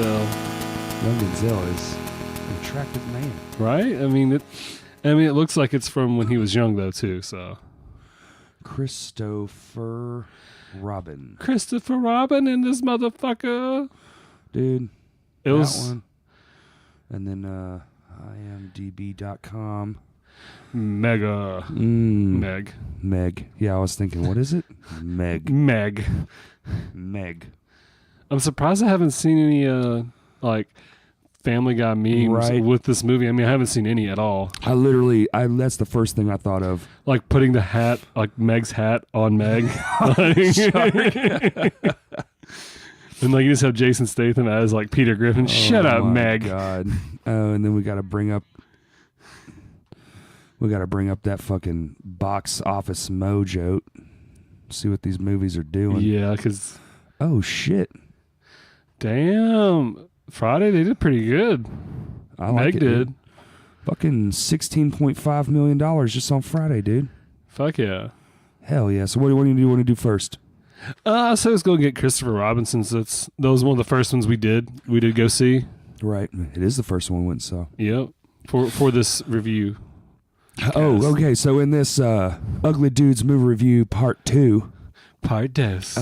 Young Denzel is an attractive man. Right? I mean, it looks like it's from when he was young, though, too, so. Christopher Robin. Christopher Robin and this motherfucker. Dude, it was one. And then imdb.com. Mega. MEG. Yeah, I was thinking, what is it? MEG. MEG. I'm surprised I haven't seen any, Family Guy memes with this movie. I mean, I haven't seen any at all. That's the first thing I thought of. Like putting the hat, like Meg's hat on Meg. And like you just have Jason Statham as like Peter Griffin. Shut up, Meg. God. Oh, and then we got to bring up that fucking box office mojo. See what these movies are doing. Yeah, because... Oh, shit. Damn. Friday, they did pretty good. Meg did. Dude. Fucking $16.5 million just on Friday, dude. Fuck yeah. Hell yeah. So what do you want to do first? So let's go get Christopher Robin, since that was one of the first ones we did go see. Right. It is the first one we went and saw. Yep. For this review. Oh, okay. So in this Ugly Dudes movie review part 2. Part dos.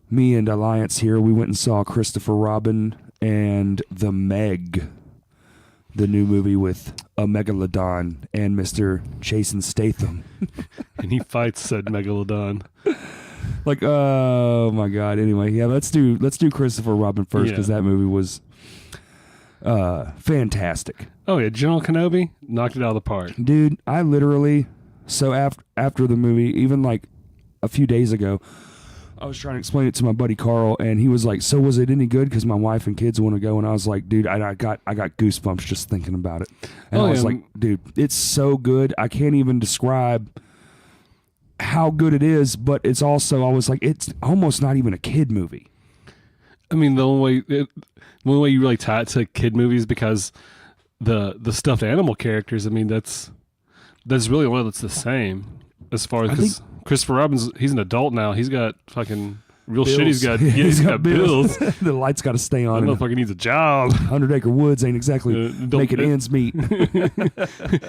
Me and Alliance here, we went and saw Christopher Robin and the Meg, the new movie with a megalodon and Mr. Jason Statham. And he fights said megalodon. Like, oh my God. Anyway, yeah, let's do Christopher Robin first, because that movie was fantastic. Oh yeah, General Kenobi knocked it out of the park. Dude, I literally, so after the movie, even like a few days ago, I was trying to explain it to my buddy Carl, and he was like, "So was it any good? Because my wife and kids want to go." And I was like, "Dude, I got goosebumps just thinking about it." And I was like, "Dude, it's so good. I can't even describe how good it is." But it's also, I was like, it's almost not even a kid movie. I mean, the only way you really tie it to kid movies, because the stuffed animal characters. I mean, that's really one that's the same as far as. Christopher Robin's, he's an adult now. He's got fucking real bills. Shit. He's got bills. The light's got to stay on. That motherfucker needs a job. 100 Acre Woods ain't exactly making ends meet.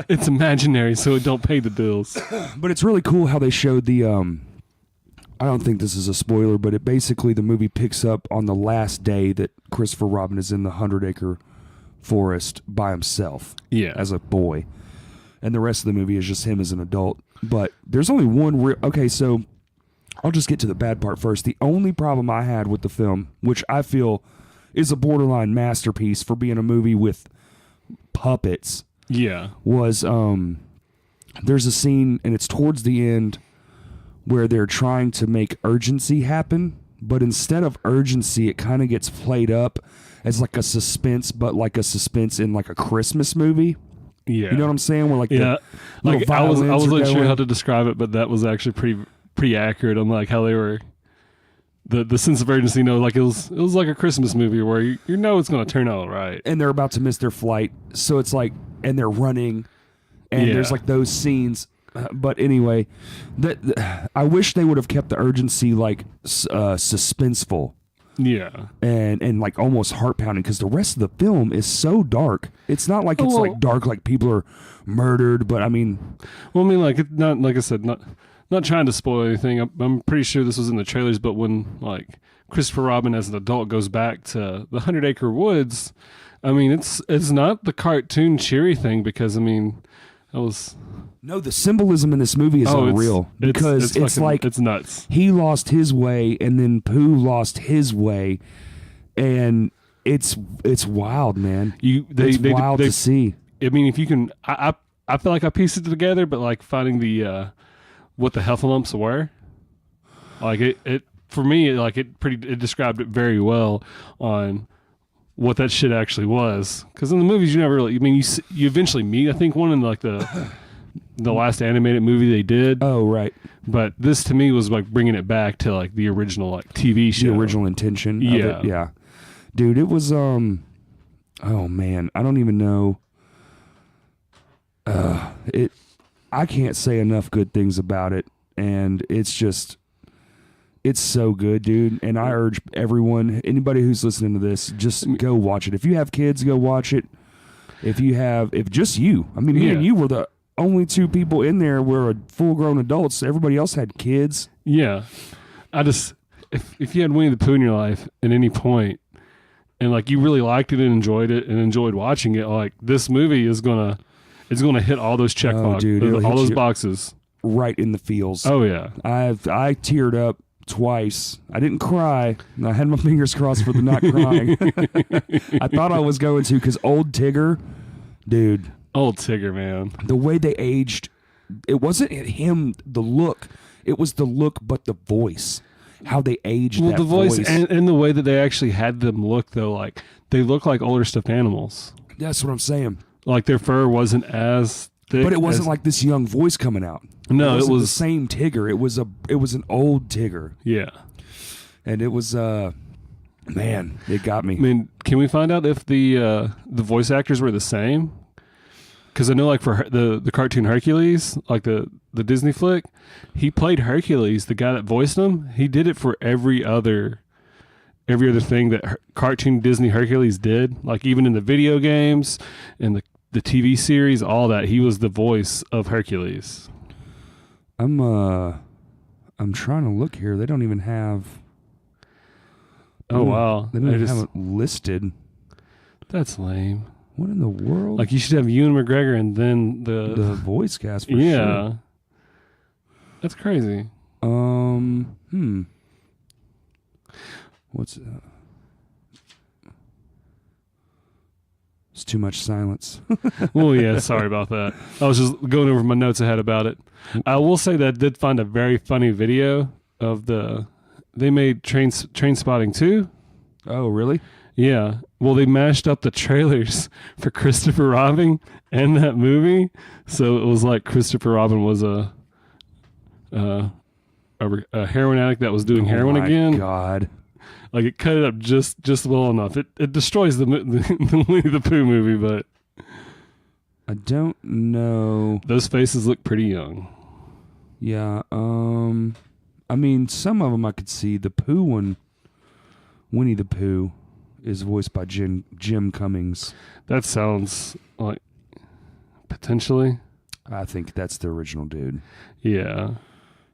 It's imaginary, so it don't pay the bills. But it's really cool how they showed the, I don't think this is a spoiler, but the movie picks up on the last day that Christopher Robin is in the 100 Acre Forest by himself. Yeah. As a boy. And the rest of the movie is just him as an adult. But there's only one real... Okay, so I'll just get to the bad part first. The only problem I had with the film, which I feel is a borderline masterpiece for being a movie with puppets, was there's a scene, and it's towards the end, where they're trying to make urgency happen, but instead of urgency, it kind of gets played up as like a suspense, but like a suspense in like a Christmas movie. Yeah, you know what I'm saying? Where like I wasn't sure how to describe it, but that was actually pretty accurate on like how they were the sense of urgency. Like it was like a Christmas movie where you know it's going to turn out right, and they're about to miss their flight, so it's like, and they're running, and there's like those scenes. But anyway, I wish they would have kept the urgency like suspenseful. Yeah. And like almost heart pounding, because the rest of the film is so dark. It's not like like dark like people are murdered, but I mean, like not like I said, not trying to spoil anything. I'm pretty sure this was in the trailers, but when like Christopher Robin as an adult goes back to the 100 Acre Woods, I mean it's not the cartoon cheery thing, because I mean that was. No, the symbolism in this movie is unreal, because it's nuts. He lost his way, and then Pooh lost his way, and it's wild, man. It's wild to see. I mean, if you can, I feel like I pieced it together, but like finding the what the heffalumps were, like it for me, like it described it very well on what that shit actually was. Because in the movies, you never really. I mean, you eventually meet. I think one in like the last animated movie they did. Oh, right. But this to me was like bringing it back to like the original like TV show. The original intention. Of it. Yeah. Dude, it was oh man, I don't even know. I can't say enough good things about it, and it's just It's so good, dude. And I urge everyone, anybody who's listening to this, just go watch it. If you have kids, go watch it. If just you, I mean, me and you were the only two people in there were full-grown adults. Everybody else had kids. Yeah. If you had Winnie the Pooh in your life at any point, and like you really liked it and enjoyed watching it, like this movie is gonna hit all those check boxes, all those boxes right in the feels. Oh yeah, I teared up twice. I didn't cry. I had my fingers crossed for the not crying. I thought I was going to, because old Tigger, dude. Old Tigger, man. The way they aged, it wasn't him, the look. It was the look, but the voice. How they aged that the voice. And the way that they actually had them look, though, like they look like older stuffed animals. That's what I'm saying. Like their fur wasn't as thick. But it wasn't like this young voice coming out. No, it was the same Tigger. It was an old Tigger. Yeah. And it was man, it got me. I mean, can we find out if the voice actors were the same? Because I know, like, for the cartoon Hercules, like the Disney flick, he played Hercules, the guy that voiced him. He did it for every other thing that cartoon Disney Hercules did. Like, even in the video games and the TV series, all that, he was the voice of Hercules. I'm trying to look here. They don't even have. Oh wow! They don't even have it listed. That's lame. What in the world? Like, you should have Ewan McGregor and then the voice cast for sure. That's crazy. What's it's too much silence. Well, yeah, sorry about that. I was just going over my notes ahead about it. I will say that I did find a very funny video of they made Train Spotting 2. Oh, really? Yeah. Well, they mashed up the trailers for Christopher Robin and that movie. So it was like Christopher Robin was a heroin addict that was doing heroin again. Oh, my God. Like, it cut it up just well enough. It destroys the Winnie the Pooh movie, but I don't know. Those faces look pretty young. Yeah. I mean, some of them I could see. The Pooh one, Winnie the Pooh, is voiced by Jim Cummings. That sounds like potentially. I think that's the original dude. Yeah.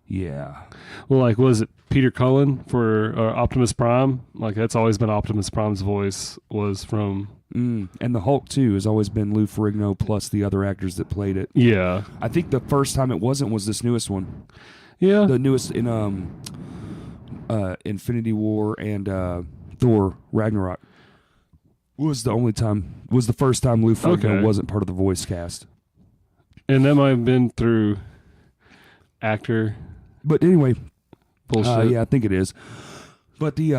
Yeah. Well, like, was it Peter Cullen for Optimus Prime? Like, that's always been Optimus Prime's voice, was from... And the Hulk, too, has always been Lou Ferrigno plus the other actors that played it. Yeah. I think the first time it wasn't was this newest one. Yeah. The newest in Infinity War and Thor Ragnarok was the first time Lou Ferrigno wasn't part of the voice cast. And that might have been through actor... But anyway, bullshit. Yeah, I think it is. But the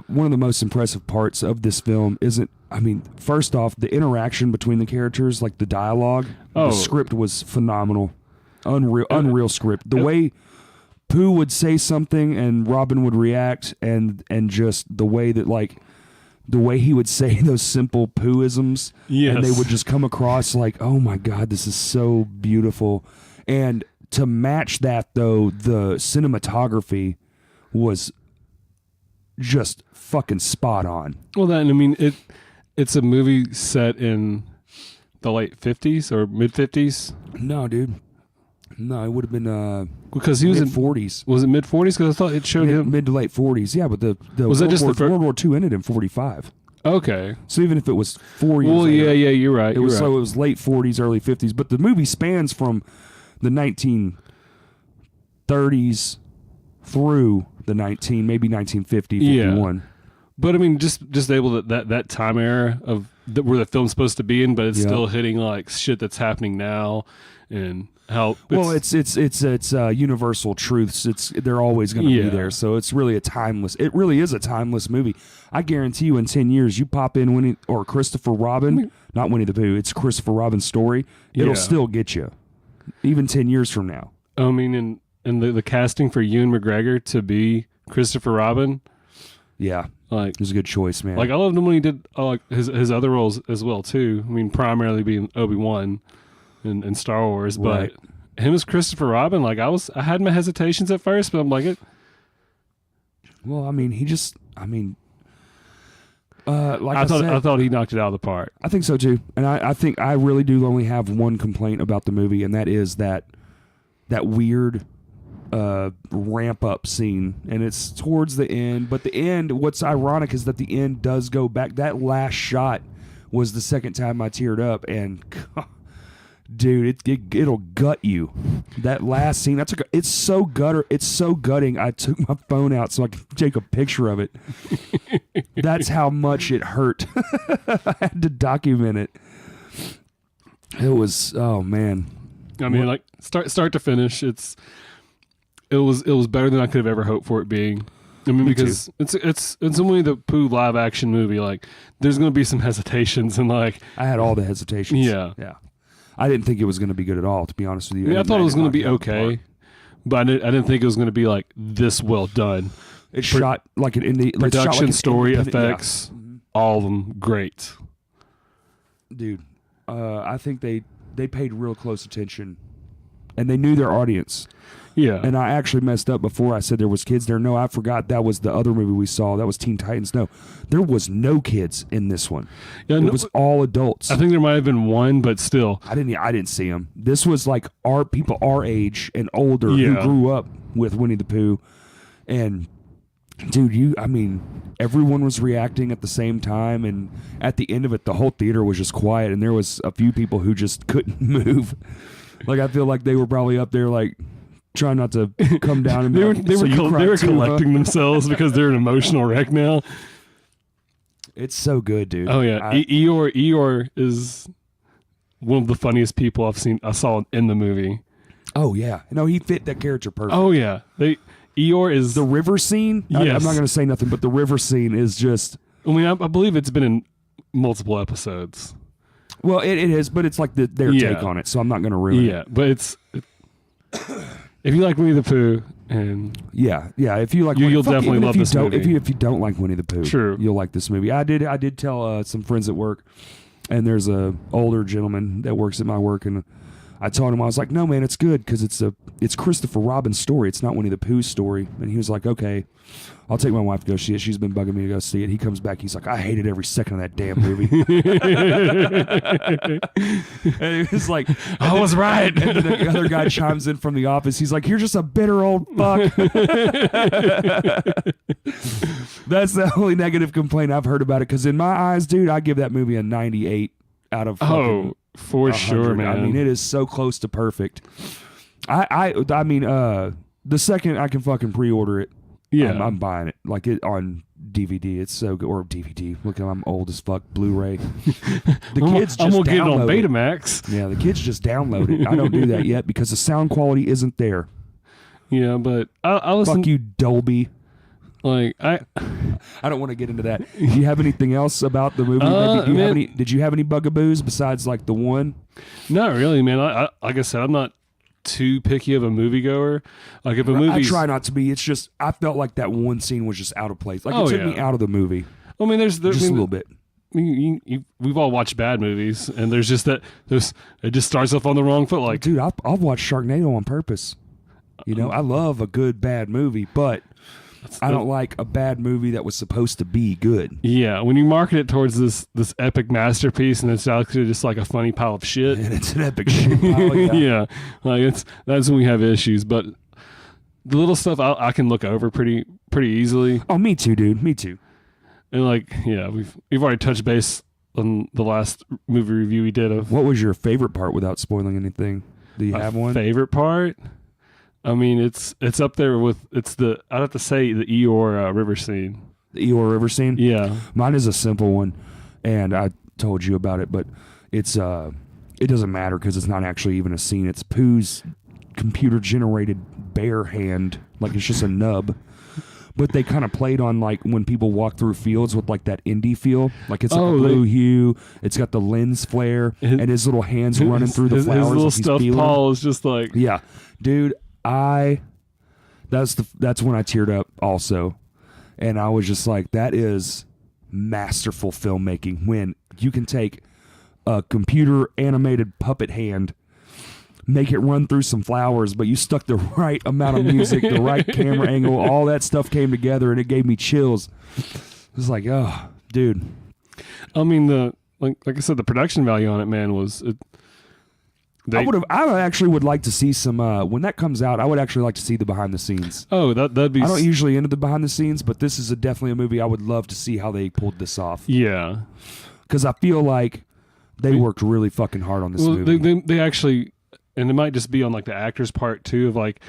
one of the most impressive parts of this film isn't. I mean, first off, the interaction between the characters, like the dialogue, the script was phenomenal, unreal script. The way Pooh would say something and Robin would react, and just the way he would say those simple Poohisms, and they would just come across like, oh my God, this is so beautiful. And to match that, though, the cinematography was just fucking spot on. Well, I mean, it's a movie set in the late 50s or mid 50s. No, dude. No, it would have been because he was mid 40s. Was it mid 40s? Because I thought it showed him mid to late 40s. Yeah, but the was that just World War II ended in 45. Okay. So even if it was 4 years, later, yeah, you're right. So it was late 40s, early 50s. But the movie spans from the 1930s through the maybe 1950, 51. Yeah. But I mean, just able that time era of where the film's supposed to be in, but it's still hitting like shit that's happening now, and how it's universal truths. They're always going to be there. So it really is a timeless movie. I guarantee you, in 10 years, you pop in Winnie or Christopher Robin, not Winnie the Pooh. It's Christopher Robin's story. It'll still get you. Even 10 years from now. I mean, and the casting for Ewan McGregor to be Christopher Robin. Yeah. Like, it was a good choice, man. Like, I loved him when he did like his other roles as well, too. I mean, primarily being Obi-Wan in Star Wars. But him as Christopher Robin, like, I had my hesitations at first, but I'm like, Well, I mean, like I thought he knocked it out of the park. I think so too, and I think I really do only have one complaint about the movie, and that is that weird ramp up scene, and it's towards the end. But the end, what's ironic is that the end does go back. That last shot was the second time I teared up, and dude, it'll gut you. That last scene, it's so gutting. I took my phone out so I could take a picture of it. That's how much it hurt. I had to document it. It was, oh man. I mean, like start to finish, it was better than I could have ever hoped for it being. I mean, because it's a Winnie the Pooh live action movie. Like, there's going to be some hesitations, and like I had all the hesitations. Yeah. I didn't think it was going to be good at all, to be honest with you. I thought it was going to be okay, but I didn't think it was going to be like this well done. It shot like an indie production, like story, effects, all of them great. Dude, I think they paid real close attention, and they knew their audience. Yeah. And I actually messed up before I said there was kids there. No, I forgot that was the other movie we saw. That was Teen Titans. No, there was no kids in this one. Yeah, it was all adults. I think there might have been one, but still. I didn't see them. This was like our people our age and older who grew up with Winnie the Pooh. And dude, everyone was reacting at the same time, and at the end of it, the whole theater was just quiet, and there was a few people who just couldn't move. Like, I feel like they were probably up there like trying not to come down and they were collecting themselves because they're an emotional wreck now. It's so good, dude. Oh yeah, Eeyore is one of the funniest people I saw in the movie. Oh yeah, no, he fit that character perfect. Oh yeah, Eeyore is the river scene. Yes. I'm not going to say nothing, but the river scene is just. I mean, I believe it's been in multiple episodes. Well, it is, but it's like their take on it, so I'm not going to ruin it. Yeah, but if you like Winnie the Pooh, and yeah, if you like, you'll definitely love this movie. If you don't like Winnie the Pooh, true, you'll like this movie. I did tell some friends at work, and there's a older gentleman that works at my work, and I told him, I was like, no man, it's good because it's Christopher Robin's story. It's not Winnie the Pooh's story. And he was like, okay, I'll take my wife to go see it. She's been bugging me to go see it. He comes back. He's like, I hated every second of that damn movie. And he was like, I was right. And then the other guy chimes in from the office. He's like, you're just a bitter old fuck. That's the only negative complaint I've heard about it. Because in my eyes, dude, I give that movie a 98 out of fucking for 100. sure, man. I mean, it is so close to perfect. I mean, the second I can fucking pre-order it, yeah, I'm buying it. Like it on DVD. It's so good. Or DVD. Look, I'm old as fuck. Blu-ray. The kids just I'm gonna get it on download Betamax. Yeah, the kids just download it. I don't do that yet because the sound quality isn't there. Yeah, but I listen. Fuck you, Dolby. Like I don't want to get into that. Do you have anything else about the movie? Did you have any bugaboos besides like the one? Not really, man. I like I said, I'm not too picky of a moviegoer. Like if a movie, I try not to be. It's just I felt like that one scene was just out of place. Like it took me out of the movie. I mean, there's just a little bit. We've all watched bad movies, and there's just it just starts off on the wrong foot. Like, dude, I'll watch Sharknado on purpose. You know, I love a good bad movie, but I don't like a bad movie that was supposed to be good. Yeah, when you market it towards this epic masterpiece, and it's actually just like a funny pile of shit, and it's an epic shit pile. Yeah, like that's when we have issues. But the little stuff I can look over pretty easily. Oh, me too, dude. Me too. And like, yeah, we've already touched base on the last movie review we did of. What was your favorite part without spoiling anything? Do you have one? Favorite part? I mean, it's up there with I'd have to say the Eeyore river scene. The Eeyore river scene? Yeah. Mine is a simple one, and I told you about it, but it's it doesn't matter because it's not actually even a scene. It's Pooh's computer-generated bear hand, like it's just a nub. But they kind of played on like when people walk through fields with like that indie feel, like it's like a blue hue. It's got the lens flare, and his little hands running through the flowers. His little stuffed paw is just like, yeah, dude. That's when I teared up also, and I was just like, that is masterful filmmaking when you can take a computer animated puppet hand, make it run through some flowers, but you stuck the right amount of music, the right camera angle, all that stuff came together, and it gave me chills. It was like, oh, dude. I mean, like I said, the production value on it, man, was. I actually would like to see some when that comes out. I would actually like to see the behind the scenes. Oh, that'd be. I don't usually into the behind the scenes, but this is definitely a movie I would love to see how they pulled this off. Yeah, because I feel like they worked really fucking hard on this movie. They actually, and it might just be on like the actor's part too, of like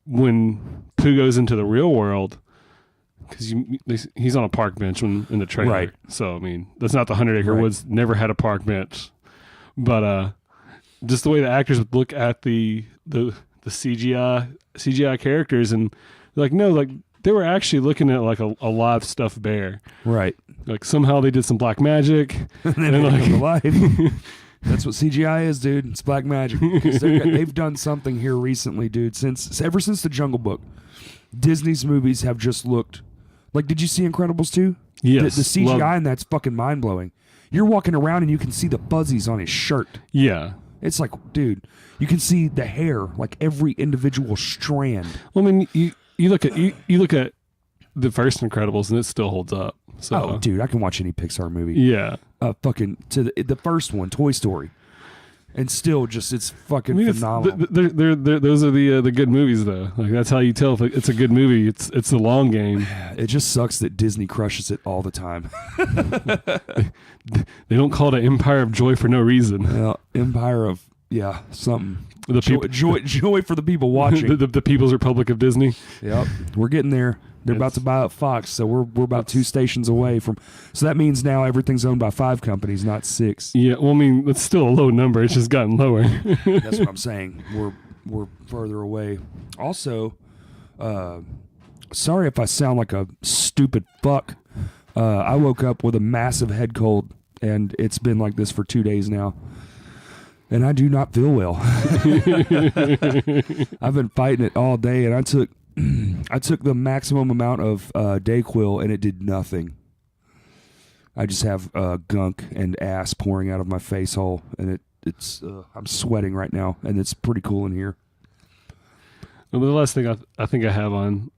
when Pooh goes into the real world. Because he's on a park bench in the trailer, right? So I mean, that's not the 100 Acre Woods. Never had a park bench, but just the way the actors would look at the CGI characters, and like no, like they were actually looking at like a live stuffed bear, right? Like somehow they did some black magic, and then like that's what CGI is, dude. It's black magic. They've done something here recently, dude. Ever since the Jungle Book, Disney's movies have just looked. Like, did you see Incredibles 2? Yes. The CGI in that's fucking mind-blowing. You're walking around and you can see the fuzzies on his shirt. Yeah. It's like, dude, you can see the hair, like every individual strand. Well, I mean, you look at the first Incredibles and it still holds up. So. Oh, dude, I can watch any Pixar movie. Yeah. Fucking to the first one, Toy Story. And still, just it's fucking phenomenal. Those are the good movies, though. Like that's how you tell if it's a good movie. It's the long game. It just sucks that Disney crushes it all the time. They don't call it an Empire of Joy for no reason. Well, Empire of something. The joy for the people watching. the People's Republic of Disney. Yep, we're getting there. They're about to buy up Fox, so we're about 2 stations away from. So that means now everything's owned by 5 companies, not 6. Yeah, well, I mean, it's still a low number. It's just gotten lower. That's what I'm saying. We're further away. Also, sorry if I sound like a stupid fuck. I woke up with a massive head cold, and it's been like this for 2 days now. And I do not feel well. I've been fighting it all day, and I took the maximum amount of Dayquil, and it did nothing. I just have gunk and ass pouring out of my face hole, and it's I'm sweating right now, and it's pretty cool in here. Well, the last thing I think I have on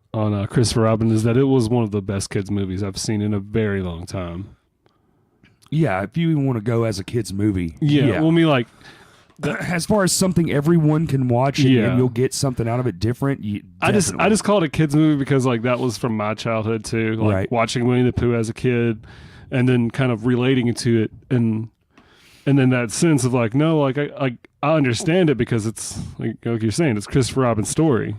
Christopher Robin is that it was one of the best kids movies I've seen in a very long time. Yeah, if you even want to go as a kid's movie. Yeah. Well, I mean, like. As far as something everyone can watch and you'll get something out of it different. I just call it a kids movie because like that was from my childhood too. Like right. Watching Winnie the Pooh as a kid and then kind of relating to it and then that sense of like, no, like I understand it because it's like you're saying, it's Christopher Robin's story.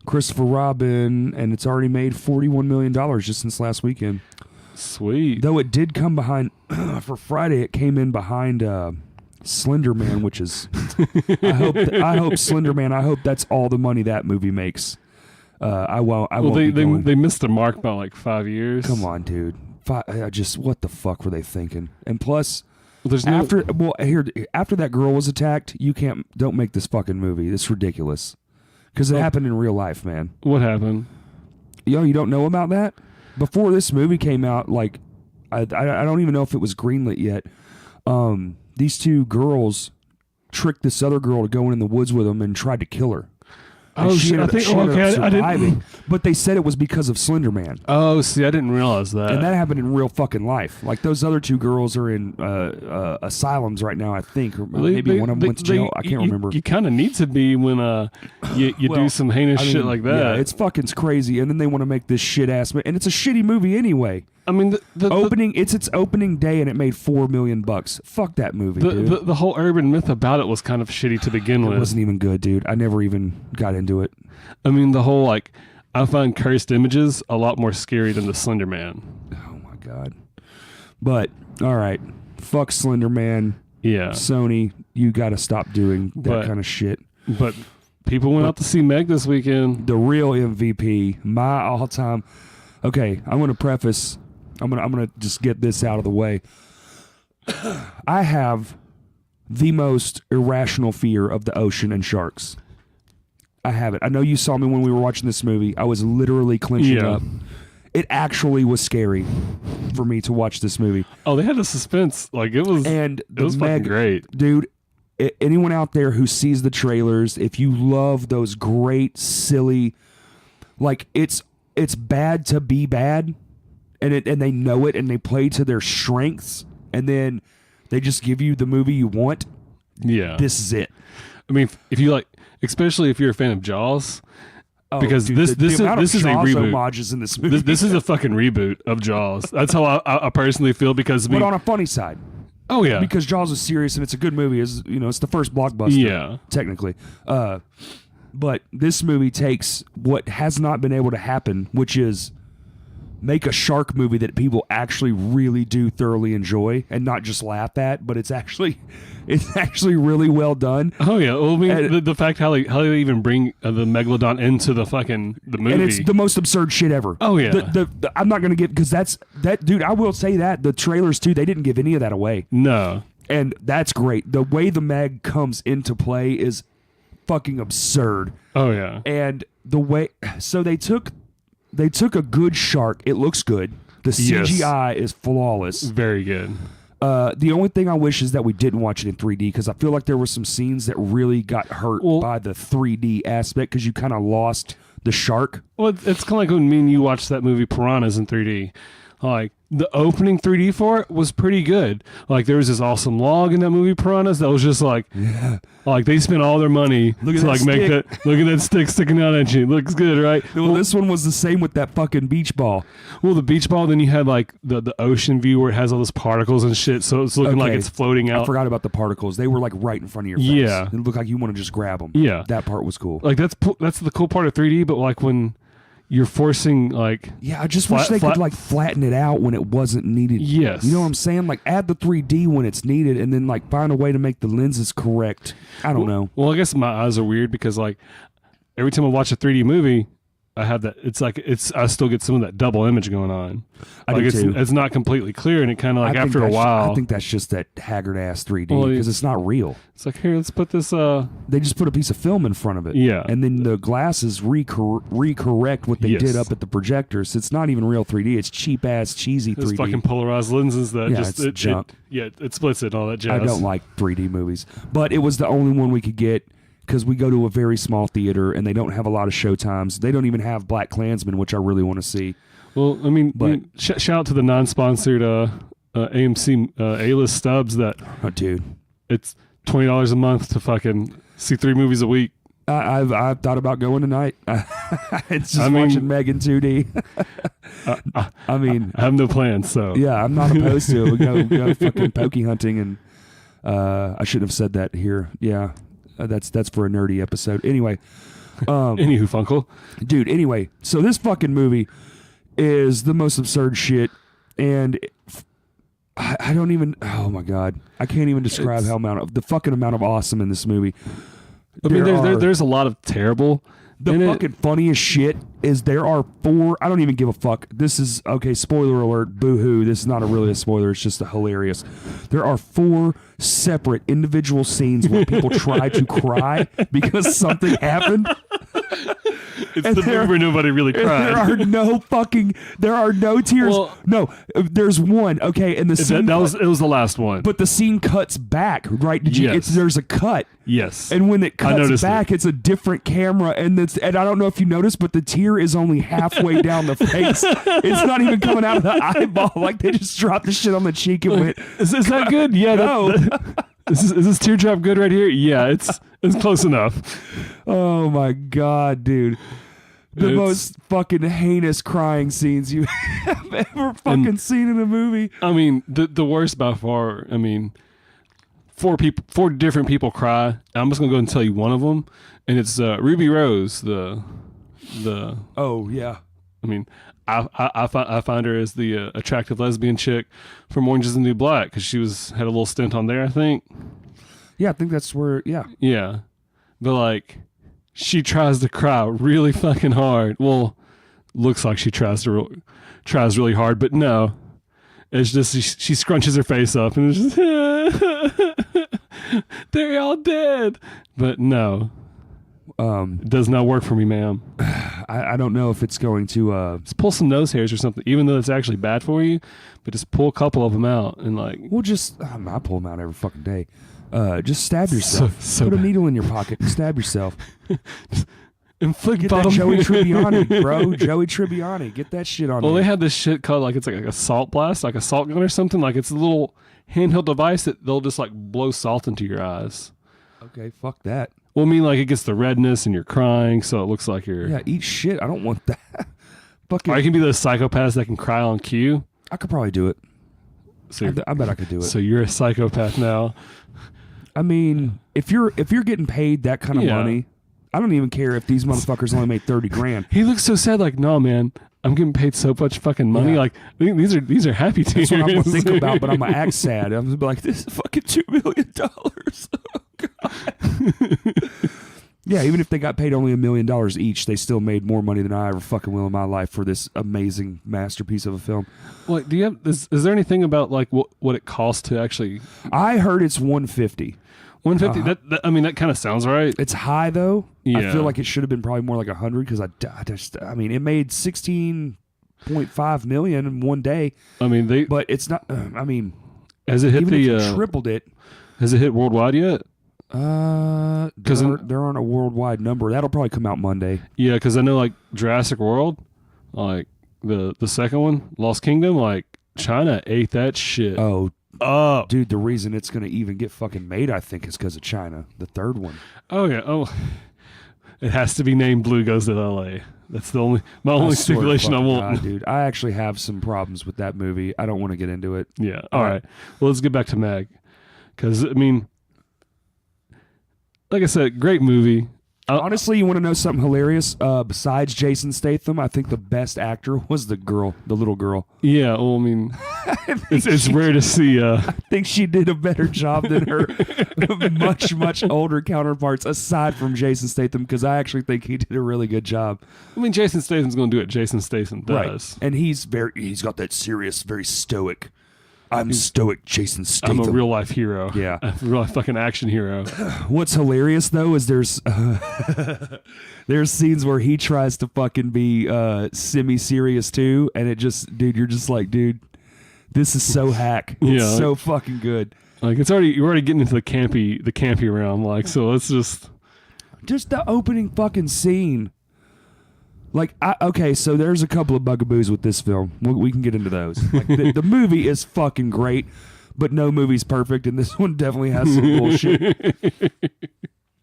Christopher Robin, and it's already made $41 million just since last weekend. Sweet. Though it did come behind for Friday, it came in behind Slender Man, which is I hope Slender Man. I hope that's all the money that movie makes. They missed the mark by like 5 years. Come on, dude. What the fuck were they thinking? And plus, after that girl was attacked, don't make this fucking movie. It's ridiculous because it happened in real life, man. What happened? You don't know about that? Before this movie came out, like I don't even know if it was greenlit yet. These 2 girls tricked this other girl to go in the woods with them and tried to kill her. Oh shit! I didn't. But they said it was because of Slender Man. Oh, see, I didn't realize that. And that happened in real fucking life. Like those other 2 girls are in asylums right now, I think, or maybe one of them went to jail. I can't remember. You kind of need to be when you do some heinous shit like that. Yeah, it's fucking crazy. And then they want to make this shit ass, and it's a shitty movie anyway. I mean, it's its opening day and it made $4 million. Fuck that movie, dude. The whole urban myth about it was kind of shitty to begin with. It wasn't even good, dude. I never even got into it. I mean, the whole I find Cursed Images a lot more scary than the Slender Man. Oh my god! But all right, fuck Slender Man. Yeah, Sony, you got to stop doing that kind of shit. But people went out to see Meg this weekend. The real MVP, my all-time. Okay, I'm gonna preface. I'm gonna just get this out of the way. I have the most irrational fear of the ocean and sharks. I have it. I know you saw me when we were watching this movie. I was literally clenching up. It actually was scary for me to watch this movie. Oh, they had a suspense. Like it was. And it was fucking great, dude. anyone out there who sees the trailers, if you love those great, silly, like it's bad to be bad, and they know it, and they play to their strengths, and then they just give you the movie you want. Yeah. This is it. I mean, if you like, especially if you're a fan of Jaws, because dude, this the is amount of a Jaws reboot. homages in this movie. This is a fucking reboot of Jaws. That's how I personally feel, because I mean, but on a funny side. oh yeah, Because Jaws is serious and it's a good movie. It's the first blockbuster. Yeah. Technically. But this movie takes what has not been able to happen, which is make a shark movie that people actually really do thoroughly enjoy and not just laugh at, but it's actually really well done. oh yeah. Well, I mean, And- the fact how they even bring the megalodon into the movie, And it's the most absurd shit ever. Oh, yeah. I'm not going to give, because that dude, I will say that the trailers too, they didn't give any of that away. no. And that's great. The way the MEG comes into play is fucking absurd. Oh yeah. And the way, so they took a good shark. It looks good. The Yes. CGI is flawless. Very good. The only thing I wish is that we didn't watch it in 3D, because I feel like there were some scenes that really got hurt by the 3D aspect, because you kind of lost the shark. Well, it's kind of like when me and you watched that movie Piranhas in 3D. Like, the opening 3D for it was pretty good. Like, there was this awesome log in that movie Piranhas that was just like, like they spent all their money Look at to that like make stick. that. Look at that stick sticking out at you. It looks good, right? Well, this one was the same with that fucking beach ball. Well, the beach ball. Then you had like the ocean view where it has all those particles and shit. So it's looking like Okay. it's floating I out. forgot about the particles. They were like right in front of your face. Yeah. It looked like you want to just grab them. Yeah. That part was cool. Like that's the cool part of 3D. But like when you're forcing like Yeah, I just wish they could like flatten it out when it wasn't needed. Yes. You know what I'm saying? Like add the 3D when it's needed, and then like find a way to make the lenses correct. I don't know. Well, I guess my eyes are weird because like every time I watch a 3D movie, I have that. It's like I still get some of that double image going on. I Like do too. it's not completely clear, and it kind of like I think after a that's- while, I think that's just that haggard ass 3D, Well, because it's not real. it's like here, let's put this. They just put a piece of film in front of it. Yeah. And then the glasses recorrect what they Yes. did up at the projectors. It's not even real 3D. It's cheap ass cheesy Those 3D. fucking polarized lenses that Yeah, just it's junk. it splits it and all that I jazz. don't like 3D movies, but it was the only one we could get, because we go to a very small theater and they don't have a lot of show times. They don't even have Black Klansman, which I really want to see. Well, I mean, But- shout out to the non-sponsored AMC A-list stubs that Oh, dude, it's $20 a month to fucking see 3 movies a week. I've thought about going tonight. It's just I mean- watching Meg in 2D. I mean, I have no plans, so yeah, I'm not opposed to it. We go fucking pokey hunting, and I shouldn't have said that here. Yeah, that's for a nerdy episode. Anyway, Anywho, Funkle. dude. Anyway, so this fucking movie is the most absurd shit, and I don't even. Oh my god, I can't even describe the fucking amount of awesome in this movie. I mean, there's a lot of terrible. The in it. fucking funniest shit is there are 4. I don't even give a fuck. This is okay. Spoiler alert. Boo hoo. This is not really a spoiler. It's just hilarious. There are 4 separate individual scenes where people try to cry because something happened. It's and the movie where nobody really And cried. there are no tears. Well- No, there's one. Okay, and the scene, It was the last one. but the scene cuts back. Right? Yes. There's a cut. yes. And when it cuts noticed back, it's a different camera, and I don't know if you noticed, but the tear is only halfway down the face. It's not even coming out of the eyeball. Like they just dropped the shit on the cheek and went. Is that good? Yeah. No. Is this teardrop good right here? Yeah, it's close enough. Oh my god, dude! The It's- most fucking heinous crying scenes you have ever fucking seen in a movie. I mean, the worst by far. I mean, 4 different people cry. I'm just gonna go and tell you one of them, and it's Ruby Rose. The Oh yeah. I mean, I find her as the attractive lesbian chick from Orange Is the New Black because she had a little stint on there, I think. Yeah, I think that's where. Yeah. Yeah, but like, she tries to cry really fucking hard. Well, looks like she tries really hard, but no, it's just she scrunches her face up and it's just they're all dead. But no, it does not work for me, ma'am. I don't know if it's going to. Just pull some nose hairs or something, even though it's actually bad for you. But just pull a couple of them out and like. We'll just. I pull them out every fucking day. Just stab yourself. So Put a bad. needle in your pocket and stab yourself. Inflict Get that bottom. Joey Tribbiani, bro. Joey Tribbiani. Get that shit on Well, there. they had this shit called like it's like a salt blast, like a salt gun or something. Like it's a little handheld device that they'll just like blow salt into your eyes. Okay, fuck that. Well, I mean, like it gets the redness and you're crying, so it looks like you're. Yeah, eat shit. I don't want that. Or Fucking, you can be those psychopaths that can cry on cue. I could probably do it. So, I bet I could do it. so you're a psychopath now. I mean, if you're getting paid that kind of Yeah. money, I don't even care if these motherfuckers only made 30 grand. He looks so sad. Like, no, man, I'm getting paid so much fucking money. Yeah. Like, these are happy tears. That's what I'm gonna think about, but I'm gonna act sad. I'm gonna be like, this is fucking $2 million. Oh god. Yeah, even if they got paid only $1 million each, they still made more money than I ever fucking will in my life for this amazing masterpiece of a film. Like, do you have? Is there anything about like what it costs to actually? I heard it's 150. 150. That I mean, that kind of sounds right. It's high though. I Yeah. feel like it should have been probably more like 100 because I mean, it made 16.5 million in one day, I mean, but it's not. I mean, has it hit even if you the? tripled it. Has it hit worldwide yet? There aren't a worldwide number. That'll probably come out Monday. Yeah, because I know like Jurassic World, like the second one, Lost Kingdom, like China ate that shit Oh, up. dude, the reason it's going to even get fucking made, I think, is because of China. The third one. Oh yeah. Oh, it has to be named Blue Goes to L.A. That's the only swear to stipulation I fucking want. God, dude. I actually have some problems with that movie. I don't want to get into it. Yeah. All right. Well, let's get back to Meg, because I mean, like I said, great movie. Honestly, you want to know something hilarious? Besides Jason Statham, I think the best actor was the little girl. Yeah. Well, I mean, it's rare to see. I think she did a better job than her much older counterparts, aside from Jason Statham, because I actually think he did a really good job. I mean, Jason Statham's going to do what Jason Statham does. Right. And he's got that serious, very stoic. I'm stoic Jason Statham. I'm a real life hero. Yeah. A real life fucking action hero. What's hilarious though is there's scenes where he tries to fucking be semi-serious too, and it just, dude, you're just like, dude, this is so hack. It's Yeah, so fucking good. Like you're already getting into the campy realm. Like, so let's just The opening fucking scene. Like, okay, so there's a couple of bugaboos with this film. We can get into those. Like, the movie is fucking great, but no movie's perfect, and this one definitely has some bullshit.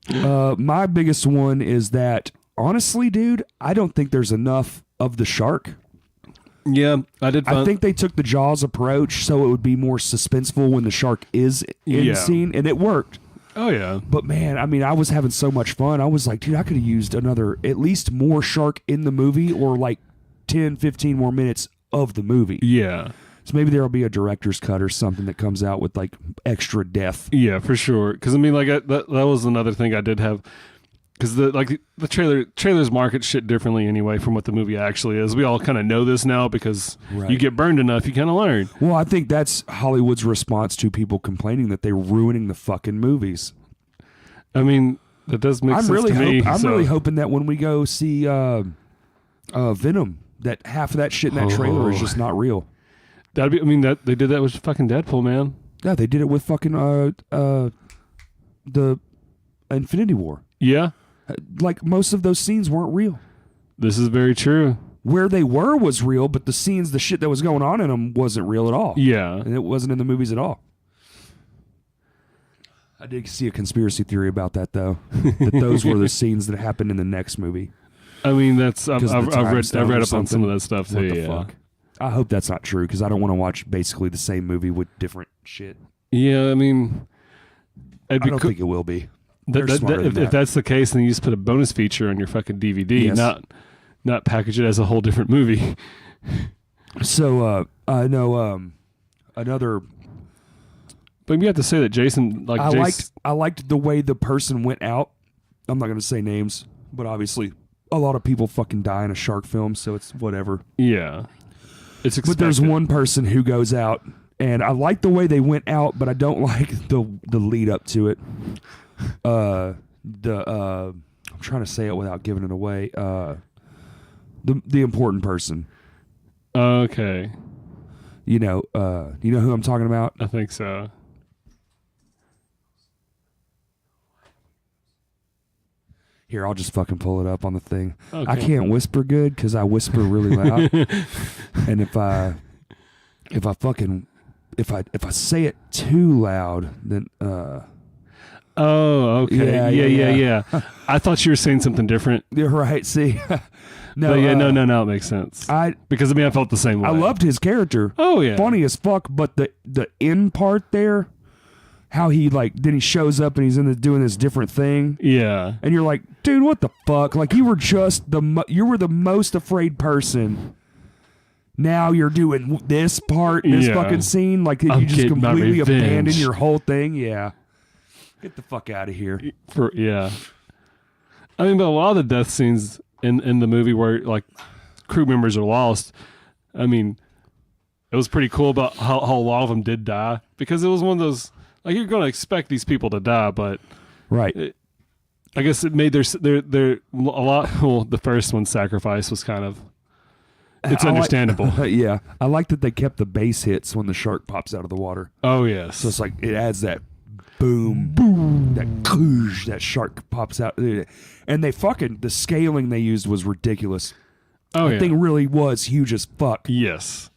My biggest one is that, honestly, dude, I don't think there's enough of the shark. Yeah, I did. I think they took the Jaws approach so it would be more suspenseful when the shark is in Yeah. scene, and it worked. Oh yeah, But man, I mean, I was having so much fun. I was like, dude, I could have used at least more shark in the movie, or like 10, 15 more minutes of the movie. yeah, So maybe there'll be a director's cut or something that comes out with like extra death. yeah, for sure. Because I mean, like that was another thing I did have. Because the trailers market shit differently anyway from what the movie actually is. We all kind of know this now because Right. you get burned enough, you kind of learn. Well, I think that's Hollywood's response to people complaining that they're ruining the fucking movies. I mean, that does make sense to me. I'm so. really hoping that when we go see Venom, that half of that shit in that trailer is just not real. That'd be. I mean, that they did that with fucking Deadpool, man. Yeah, they did it with fucking the Infinity War. Yeah, Like, most of those scenes weren't real. this is very true. Where they were was real, but the scenes, the shit that was going on in them wasn't real at all. Yeah, And it wasn't in the movies at all. I did see a conspiracy theory about that, though. That those were the scenes that happened in the next movie. I mean that's I've 'Cause of the time read stone or up on some something. of that stuff too. What the Yeah, fuck? I hope that's not true, because I don't want to watch basically the same movie with different shit. yeah. I mean, it'd I be don't cool. think it will be. They're smarter If than that. that's the case, then you just put a bonus feature on your fucking DVD, Yes. not package it as a whole different movie. So, I know another... But you have to say that Jason, like, I liked the way the person went out. I'm not going to say names, but obviously a lot of people fucking die in a shark film, so it's whatever. yeah, it's expected. But there's one person who goes out, and I like the way they went out, but I don't like the lead up to it. I'm trying to say it without giving it away. The important person. Okay, You know who I'm talking about? I think so. Here, I'll just fucking pull it up on the thing. Okay. I can't whisper good because I whisper really loud. And if I say it too loud, then Oh, okay. Yeah. I thought you were saying something different. you're right. See, no, But yeah, no, it makes sense. Because I felt the same way. I loved his character. Oh yeah, Funny as fuck. But the end part there, how he then he shows up and he's doing this different thing. Yeah, And you're like, dude, what the fuck? Like, you were just you were the most afraid person. Now you're doing this part, this Yeah. fucking scene. Like, you I'm just getting my completely revenge. abandon your whole thing. Yeah. Get the fuck out of here. yeah. But a lot of the death scenes in the movie where like crew members are lost. It was pretty cool about how a lot of them did die, because it was one of those, like, you're going to expect these people to die, but Right. I guess it made their a lot. Well, the first one's sacrifice was kind of, it's understandable. Yeah. I like that they kept the bass hits when the shark pops out of the water. Oh yes. So it's like, it adds that boom, boom, that koosh, that shark pops out. And the scaling they used was ridiculous. Oh The yeah. thing really was huge as fuck. Yes.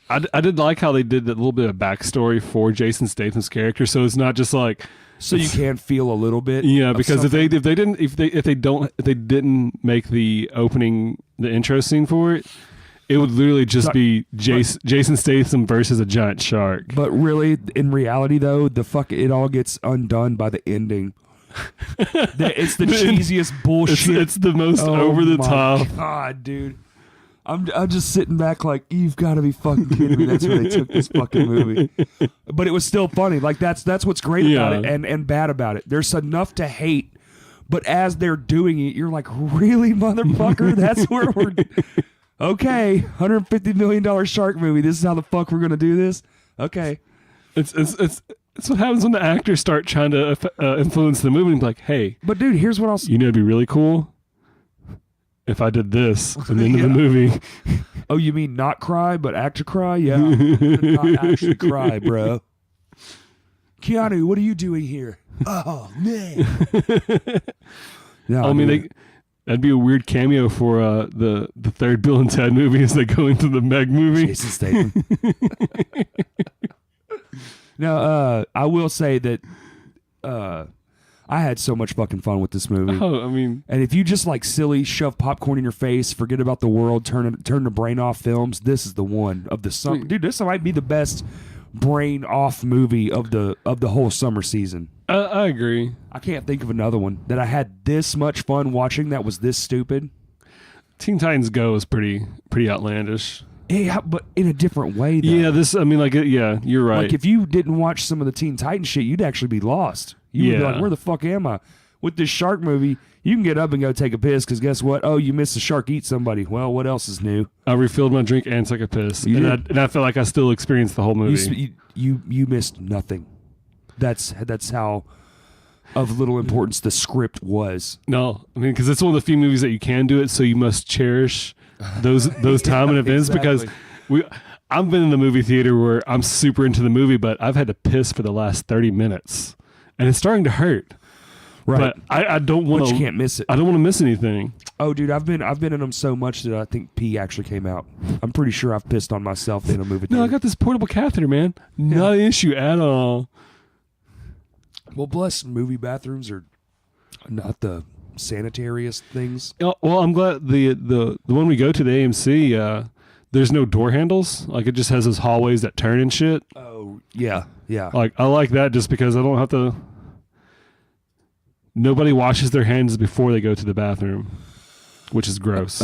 I did like how they did that little bit of backstory for Jason Statham's character, so it's not just like, So you can feel a little bit. yeah, of because something. if they didn't make the intro scene for it, it would literally just be Jason Statham versus a giant shark. But really, in reality, though, it all gets undone by the ending. It's the cheesiest bullshit. It's the most over the top. God, dude. I'm just sitting back like, you've got to be fucking kidding me. That's where they took this fucking movie. But it was still funny. Like, that's what's great about it and bad about it. There's enough to hate, but as they're doing it, you're like, really, motherfucker? That's where we're... Okay, $150 million shark movie. This is how the fuck we're going to do this? Okay. It's what happens when the actors start trying to influence the movie and be like, hey, But, dude, here's what else... you know, it'd be really cool if I did this at the end of Yeah. the movie. Oh, you mean not cry, but act to cry? Yeah. Not actually cry, bro. Keanu, what are you doing here? Oh, man. No, that'd be a weird cameo for the third Bill and Ted movie as they go into the Meg movie. Jason Statham. No, I will say that I had so much fucking fun with this movie. Oh, And if you just like silly shove popcorn in your face, forget about the world, turn the brain off films, this is the one of the summer. Dude, this might be the best brain off movie of the whole summer season. I agree. I can't think of another one that I had this much fun watching that was this stupid. Teen Titans Go is pretty outlandish. Yeah, but in a different way, though. Yeah, you're right. Like, if you didn't watch some of the Teen Titan shit, you'd actually be lost. You would be like, where the fuck am I? With this shark movie, you can get up and go take a piss, because guess what? Oh, you missed a shark eat somebody. Well, what else is new? I refilled my drink and took a piss, and I feel like I still experienced the whole movie. You missed nothing. That's how of little importance the script was. No, because it's one of the few movies that you can do it, so you must cherish those time and events. Exactly. Because I've been in the movie theater where I'm super into the movie, but I've had to piss for the last 30 minutes, and it's starting to hurt. Right. But I don't want But to. you can't miss it. I don't want to miss anything. Oh, dude, I've been in them so much that I think pee actually came out. I'm pretty sure I've pissed on myself in a movie theater. No, I got this portable catheter, man. Not an issue at all. Well, bless, movie bathrooms are not the sanitariest things. Oh, well, I'm glad the one we go to, the AMC, there's no door handles. Like, it just has those hallways that turn and shit. Oh, yeah. Like, I like that just because I don't have to. Nobody washes their hands before they go to the bathroom, which is gross.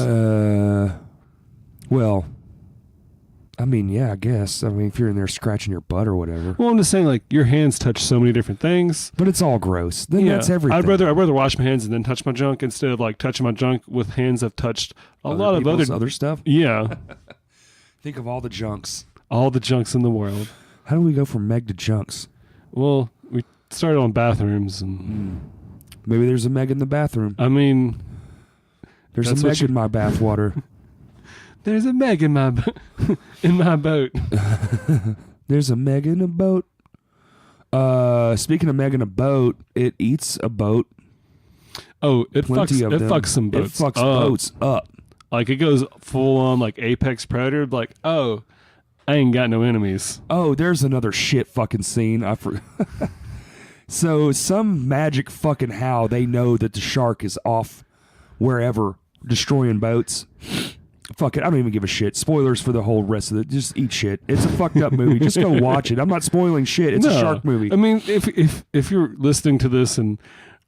Well, I mean, yeah, I guess. I mean, if you're in there scratching your butt or whatever. Well, I'm just saying, like, your hands touch so many different things. But it's all gross. Then that's everything. I'd rather wash my hands and then touch my junk instead of like touching my junk with hands I've touched a lot of other stuff. Yeah. Think of all the junks. All the junks in the world. How do we go from Meg to junks? Well, we started on bathrooms and maybe there's a Meg in the bathroom. I mean, there's a Meg in my bathwater. There's a Meg in my in my boat. There's a Meg in a boat. Speaking of Meg in a boat, it eats a boat. Oh, it Plenty fucks. of It them. fucks some boats. It fucks boats up. Like it goes full on like Apex Predator. Like, oh, I ain't got no enemies. Oh, there's another shit fucking scene. So some magic fucking how they know that the shark is off wherever destroying boats. Fuck it, I don't even give a shit. Spoilers for the whole rest of it. Just eat shit. It's a fucked up movie. Just go watch it. I'm not spoiling shit. It's a shark movie. I mean, if you're listening to this and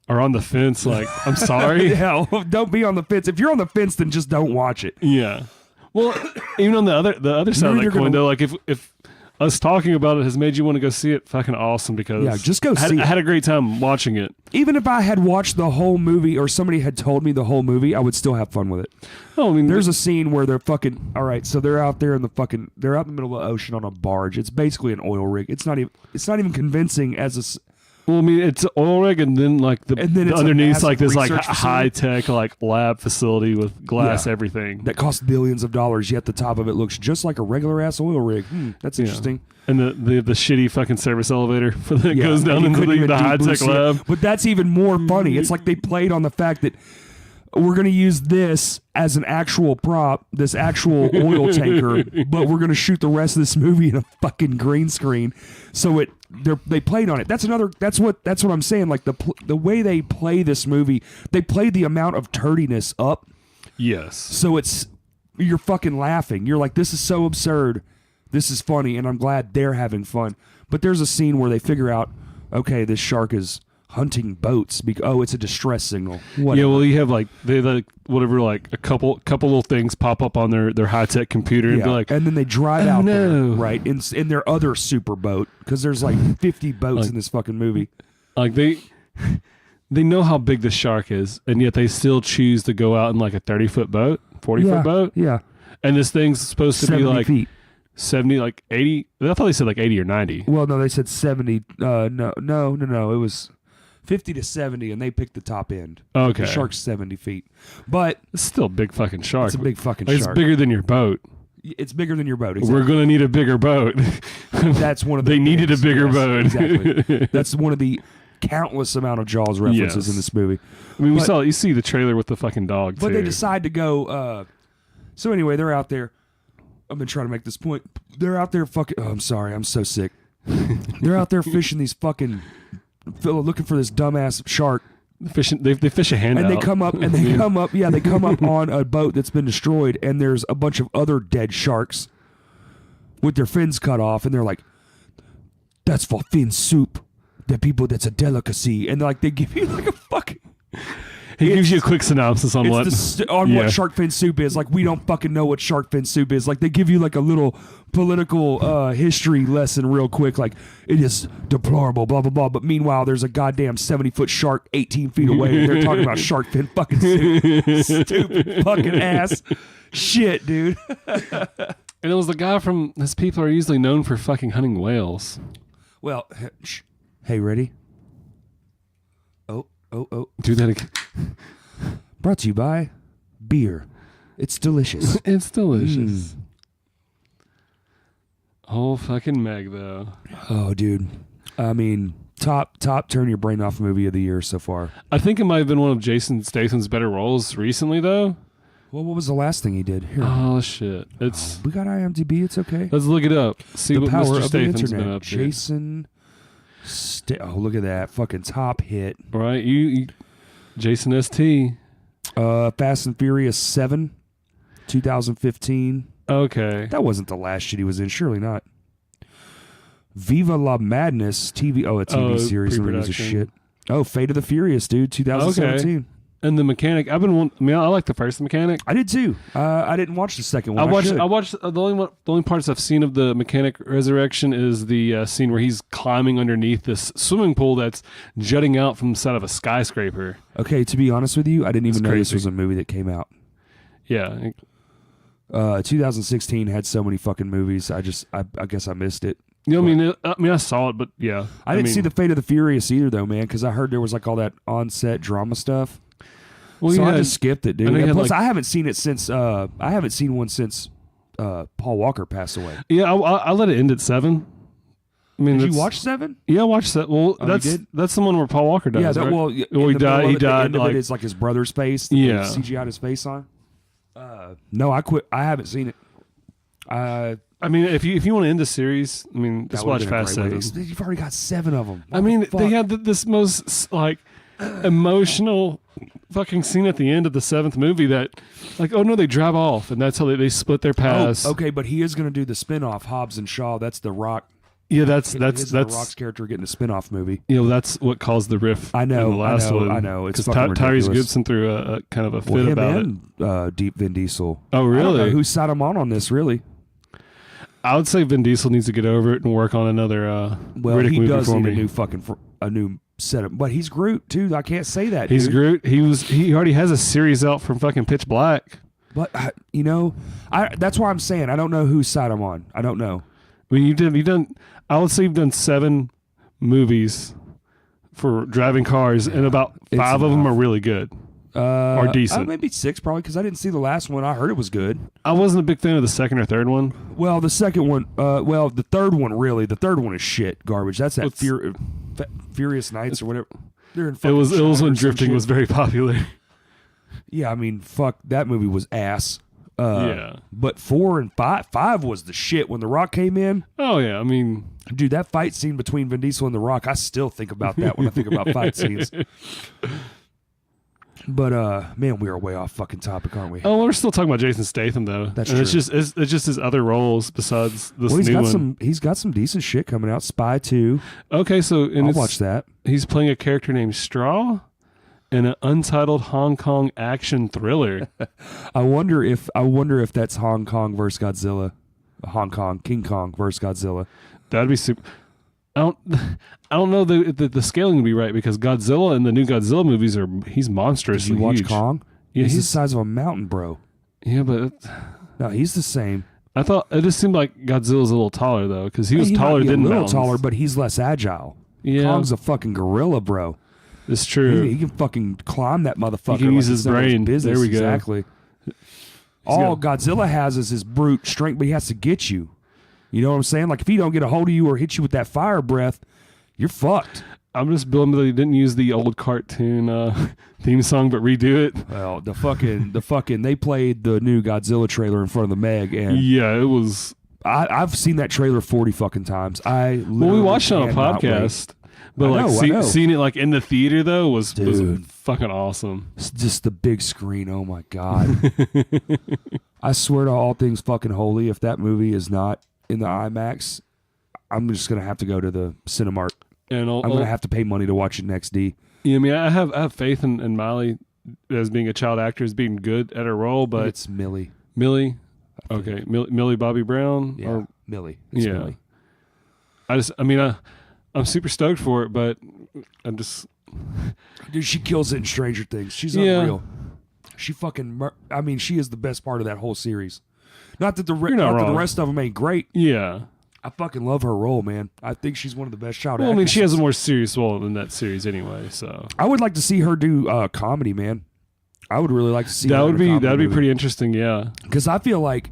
are on the fence, like, I'm sorry. Hell, don't be on the fence. If you're on the fence, then just don't watch it. Yeah. Well, even on the other side of that coin, though, like if us talking about it has made you want to go see it, fucking awesome, because Yeah, just go see it. I had a great time watching it. Even if I had watched the whole movie or somebody had told me the whole movie, I would still have fun with it. Oh, I mean, There's a scene where they're fucking, all right, so they're out there in the fucking, they're out in the middle of the ocean on a barge. It's basically an oil rig. It's not even convincing as a, well, I mean, it's an oil rig, and then like the it's underneath a like this like research high tech like lab facility with glass everything that costs billions of dollars, yet the top of it looks just like a regular ass oil rig. That's interesting. And the shitty fucking service elevator that goes down and you into couldn't even the high tech deep blue sea lab. it. But that's even more funny. It's like they played on the fact that we're going to use this as an actual prop, this actual oil tanker, but we're going to shoot the rest of this movie in a fucking green screen. So they played on it. That's what I'm saying. Like the way they play this movie, they play the amount of turdiness up. Yes. So you're fucking laughing. You're like, this is so absurd. This is funny, and I'm glad they're having fun. But there's a scene where they figure out, okay, this shark is hunting boats. It's a distress signal. Whatever. Yeah, well, you have like they like whatever, like a couple little things pop up on their high tech computer, and be like, and then they drive out there, no. right, in their other super boat, because there's like 50 boats in this fucking movie. Like they know how big the shark is, and yet they still choose to go out in like a 30-foot boat, 40-foot boat. Yeah, and this thing's supposed to be like feet. 70, like 80. I thought they said like 80 or 90. Well, no, they said 70. No. It was 50 to 70, and they picked the top end. Okay. The shark's 70 feet. But It's still a big fucking shark. it's a big fucking Like, shark. It's bigger than your boat. It's bigger than your boat. Exactly. We're going to need a bigger boat. That's one of the They needed things. a bigger Yes, boat. Exactly. That's one of the countless amount of Jaws references in this movie. I mean, you see the trailer with the fucking dog, But too. they decide to go. So anyway, they're out there. I've been trying to make this point. They're out there fucking. Oh, I'm sorry. I'm so sick. They're out there fishing these fucking. Looking for this dumbass shark. They fish a hand And out. they come up. They come up on a boat that's been destroyed, and there's a bunch of other dead sharks with their fins cut off, and they're like, "That's for fin soup. That's a delicacy." And like they give you like a fucking. He gives you a quick synopsis on what what shark fin soup is. Like, we don't fucking know what shark fin soup is. Like, they give you like a little political history lesson real quick. Like, it is deplorable, blah, blah, blah. But meanwhile, there's a goddamn 70-foot shark 18 feet away. And they're talking about shark fin fucking soup. Stupid fucking ass shit, dude. And it was the guy from his people are usually known for fucking hunting whales. Well, hey, ready? Oh. Do that again. Brought to you by beer. It's delicious. It's delicious. Whole fucking Meg, though. Oh, dude. I mean, top turn your brain off movie of the year so far. I think it might have been one of Jason Statham's better roles recently, though. Well, what was the last thing he did? Here. Oh, shit. It's We got IMDb. It's okay. Let's look it up. See The what power Mr. of the Statham's internet. been up to. Jason. Oh, look at that fucking top hit. Right, you Jason St. Fast and Furious 7, 2015. Okay. That wasn't the last shit he was in. Surely not. Viva La Madness TV. Oh, a TV series. And reviews of shit. Oh, Fate of the Furious, dude. 2017. Okay. And The Mechanic. I like the first Mechanic. I did too. I didn't watch the second one. I watched the only parts I've seen of the Mechanic Resurrection is the scene where he's climbing underneath this swimming pool that's jutting out from the side of a skyscraper. Okay, to be honest with you, I didn't even know this crazy. was a movie that came out. Yeah. 2016 had so many fucking movies. I guess I missed it. You know, I saw it, but yeah. I didn't see the Fate of the Furious either, though, man, because I heard there was like all that on-set drama stuff. Well, So I just skipped it, dude. And plus, like, I haven't seen it since. I haven't seen one since Paul Walker passed away. Yeah, I let it end at 7. I mean, did you watch 7? Yeah, I watched that. Well, Oh, you did? that's the one where Paul Walker dies. Yeah, right? well, he in the died. middle He of it, the died. end of Like, it is like his brother's face. That Yeah. they CGI'd his face on. No, I quit. I haven't seen it. I mean, if you want to end the series, I mean, just watch Fast 7. You've already got 7 of them. I mean, they had this most like emotional fucking scene at the end of the 7th movie that, like, oh no, they drive off, and that's how they split their paths. Oh, okay, but he is going to do the spin-off, Hobbs and Shaw. That's The Rock. Yeah, that's The Rock's character getting a spin-off movie. You know, that's what caused the rift. I know. in the last one. I know. It's because fucking Tyrese ridiculous. Gibson threw a kind of a fit him about it. and Deep Vin Diesel. Oh, I don't know really? who sat him on this, really. I would say Vin Diesel needs to get over it and work on another Well, Riddick he movie does for need me. a new setup, but he's Groot too. I can't say that. He's dude. Groot. He already has a series out from fucking Pitch Black. But you know, that's why I'm saying I don't know whose side I'm on. I don't know. I mean, you've done. I would say you've done 7 movies for driving cars, and about 5 of them are really good or decent. Maybe 6, probably, because I didn't see the last one. I heard it was good. I wasn't a big fan of the second or third one. Well, the second one. The third one really. The third one is shit garbage. That's that Furious Nights or whatever. They're in It was China or when some drifting shit. was very popular. Yeah, I mean, fuck, that movie was ass. Yeah. But 4 and 5 was the shit when The Rock came in. Oh yeah, I mean, Dude, that fight scene between Vin Diesel and The Rock, I still think about that when I think about fight scenes. But man, we are way off fucking topic, aren't we? we're still talking about Jason Statham though. That's and true. It's just his other roles besides this Well, new one. he's got some decent shit coming out. Spy 2. Okay, so I'll watch that. He's playing a character named Straw in an untitled Hong Kong action thriller. I wonder if that's Hong Kong versus Godzilla. King Kong versus Godzilla. That'd be super. I don't know the scaling would be right because Godzilla in the new Godzilla movies he's monstrous. Did you watch huge. Kong? Yeah, he's the size of a mountain, bro. Yeah, but No, he's the same. I thought it just seemed like Godzilla's a little taller though because he was He might taller be than a little mountains. taller, but he's less agile. Yeah, Kong's a fucking gorilla, bro. it's true. He can fucking climb that motherfucker. He can use it's his nobody's brain. Business. There we go. Exactly. All Godzilla has is his brute strength, but he has to get you. You know what I'm saying? Like if he don't get a hold of you or hit you with that fire breath, you're fucked. I'm just building that he didn't use the old cartoon theme song, but redo it. Well, the fucking they played the new Godzilla trailer in front of the MEG, and Yeah, it was. I've seen that trailer 40 fucking times. Well, we watched it on a podcast, but I know. seeing it like in the theater though was Dude. fucking awesome. It's just the big screen. Oh my god! I swear to all things fucking holy, if that movie is not in the IMAX, I'm just gonna have to go to the Cinemark. And I'm gonna have to pay money to watch it in XD. Yeah, I mean, I have faith in Miley as being a child actor, as being good at her role, but It's Millie. Millie, okay, Millie Bobby Brown, Yeah, or Millie. It's yeah. Millie. I'm super stoked for it, but I'm just Dude, she kills it in Stranger Things. She's Yeah. unreal. She fucking. She is the best part of that whole series. Not that the You're not the wrong. rest of them ain't great. yeah. I fucking love her role, man. I think she's one of the best child Well, I actors. mean, she has a more serious role in that series anyway, so I would like to see her do comedy, man. I would really like to see that would be pretty interesting. Yeah. because I feel like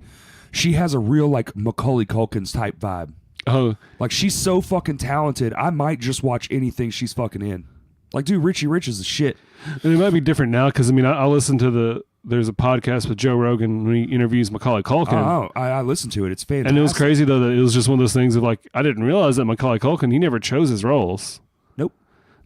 she has a real like Macaulay Culkin's type vibe. Oh, Like she's so fucking talented. I might just watch anything she's fucking in. Like, dude, Richie Rich is the shit. and it might be different now because I listen to there's a podcast with Joe Rogan when he interviews Macaulay Culkin. Oh, I listened to it. It's fantastic. And it was crazy though that it was just one of those things of like I didn't realize that Macaulay Culkin he never chose his roles. Nope.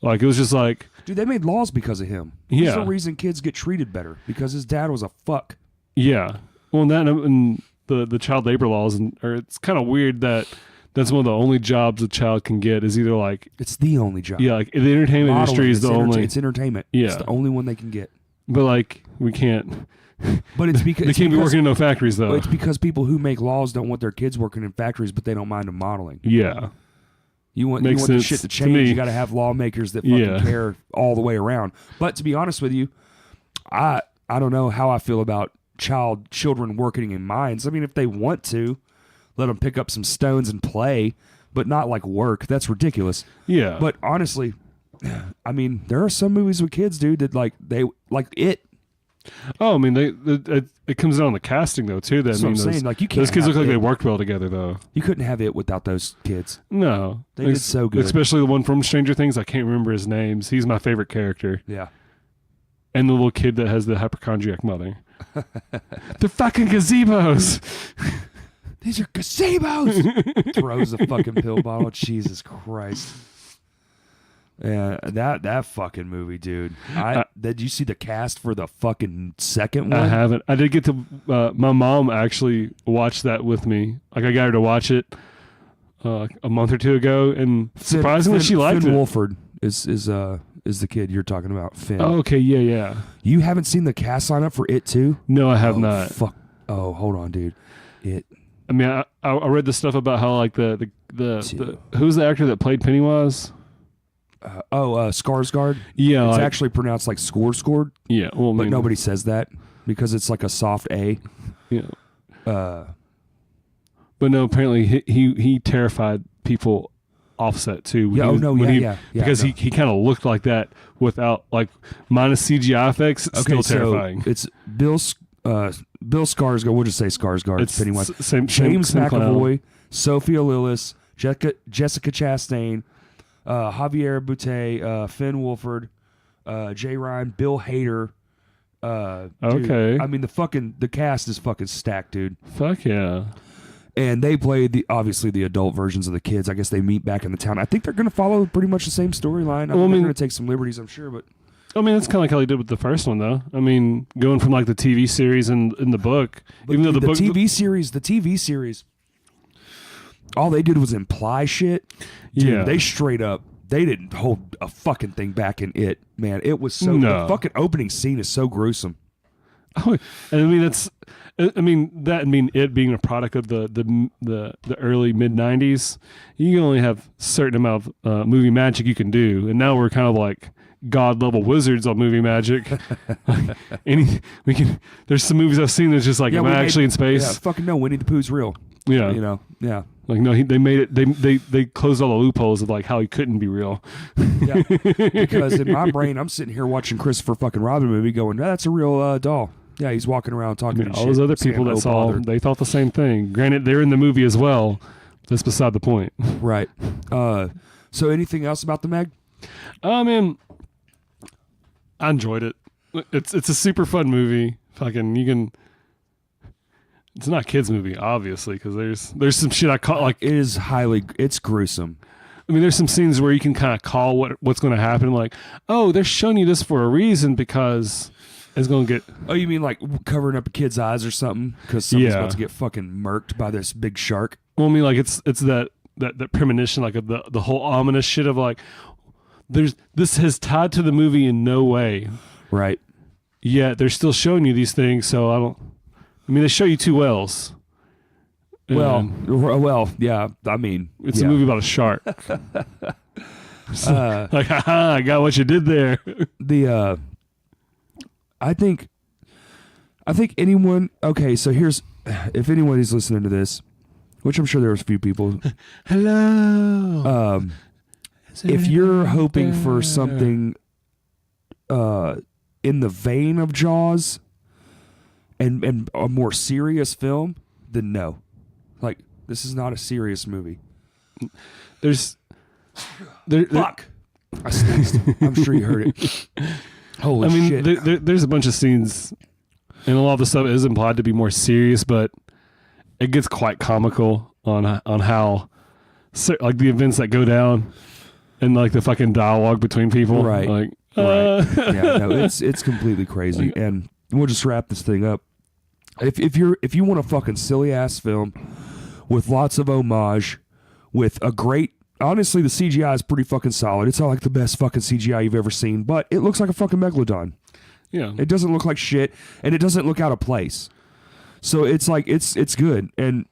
Like it was just like Dude, they made laws because of him. He's Yeah. the reason kids get treated better because his dad was a fuck. yeah. Well, and that and the child labor laws or it's kind of weird that that's one of the only jobs a child can get is either like It's the only job. yeah like the entertainment Modeling, industry is it's the only It's entertainment. Yeah. It's the only one they can get. but like we can't But it's because they can't be working in no factories though. It's because people who make laws don't want their kids working in factories, but they don't mind them modeling. Yeah. You want Makes the sense shit to to change. me. You got to have lawmakers that fucking Yeah. care all the way around. But to be honest with you, I don't know how I feel about children working in mines. I mean, if they want to, let them pick up some stones and play, but not like work. That's ridiculous. Yeah. But honestly, I mean, there are some movies with kids, dude, that like it. Oh, I mean, it comes down on the casting though too. That's what I'm saying. Like you can't. Those kids look like they it. worked well together though. You couldn't have it without those kids. No, They did so good. Especially the one from Stranger Things. I can't remember his names. He's my favorite character. Yeah. And the little kid that has the hypochondriac mother. They're fucking gazebos. These are gazebos. Throws a fucking pill bottle. Jesus Christ. Yeah, that fucking movie, dude. Did you see the cast for the fucking second one? I haven't. I did get to. My mom actually watched that with me. Like I got her to watch it a month or two ago, and surprisingly, she liked Finn it. Wolford is the kid you're talking about, Finn. Oh, okay, yeah. You haven't seen the cast lineup for it too? No, I have not. Fuck. Oh, hold on, dude. It. I mean, I read the stuff about how like the who's the actor that played Pennywise? Skarsgård. Yeah, it's like, actually pronounced like score. Yeah, well, but nobody says that because it's like a soft A. Yeah. But no, apparently he terrified people. Offset too. Because he kind of looked like that without like minus CGI effects. It's still terrifying. So it's Bill Skarsgård. We'll just say Skarsgård. It's Pennywise. James McAvoy, Sophia Lillis, Jessica Chastain, Javier Boutte, Finn Wolford, Jay Ryan, Bill Hader. Okay. I mean the cast is fucking stacked, dude. Fuck yeah. And they play obviously the adult versions of the kids. I guess they meet back in the town. I think they're going to follow pretty much the same storyline. I mean, they're going to take some liberties, I'm sure, but I mean, that's kind of like how they did with the first one, though. I mean, going from like the TV series and in the book, but even though the TV series, all they did was imply shit. Dude, yeah, they straight up. They didn't hold a fucking thing back in it, man. It was so. No. The fucking opening scene is so gruesome. Oh, and I mean it being a product of the early mid 90s, you can only have a certain amount of movie magic you can do, and now we're kind of like god level wizards on movie magic. There's some movies I've seen that's just like, am I actually in space? Yeah, fucking no, Winnie the Pooh's real. Yeah, yeah. Like no, they made it. They closed all the loopholes of like how he couldn't be real. Yeah, because in my brain, I'm sitting here watching Christopher fucking Robin movie, going, that's a real doll. Yeah, he's walking around talking. All those other people that saw, they thought the same thing. Granted, they're in the movie as well. That's beside the point. Right. So anything else about the Meg? Man, I enjoyed it. It's a super fun movie. Fucking, you can. It's not a kids movie, obviously, because there's some shit I call like it's gruesome. I mean, there's some scenes where you can kind of call what's going to happen. Like, oh, they're showing you this for a reason because. It's gonna get. Oh, you mean like covering up a kid's eyes or something? Because someone's about to get fucking murked by this big shark. Well, I mean, like it's that premonition, like of the whole ominous shit of like, this has tied to the movie in no way, right? Yeah, they're still showing you these things, so I mean, they show you two whales. Well, yeah. I mean, it's a movie about a shark. Like, haha, I got what you did there. I think anyone. Okay, so if anyone is listening to this, which I'm sure there's a few people. Hello. If you're hoping for something, in the vein of Jaws, and a more serious film, then no, like this is not a serious movie. Fuck. I sneezed. I'm sure you heard it. Holy shit. There's a bunch of scenes, and a lot of the stuff is implied to be more serious, but it gets quite comical on how, like, the events that go down and, like, the fucking dialogue between people. Right. Like, right. Yeah, no, it's completely crazy. And we'll just wrap this thing up. If you want a fucking silly-ass film with lots of homage, with a great... Honestly, the CGI is pretty fucking solid. It's not like the best fucking CGI you've ever seen, but it looks like a fucking megalodon. Yeah. It doesn't look like shit, and it doesn't look out of place. So it's like it's good, and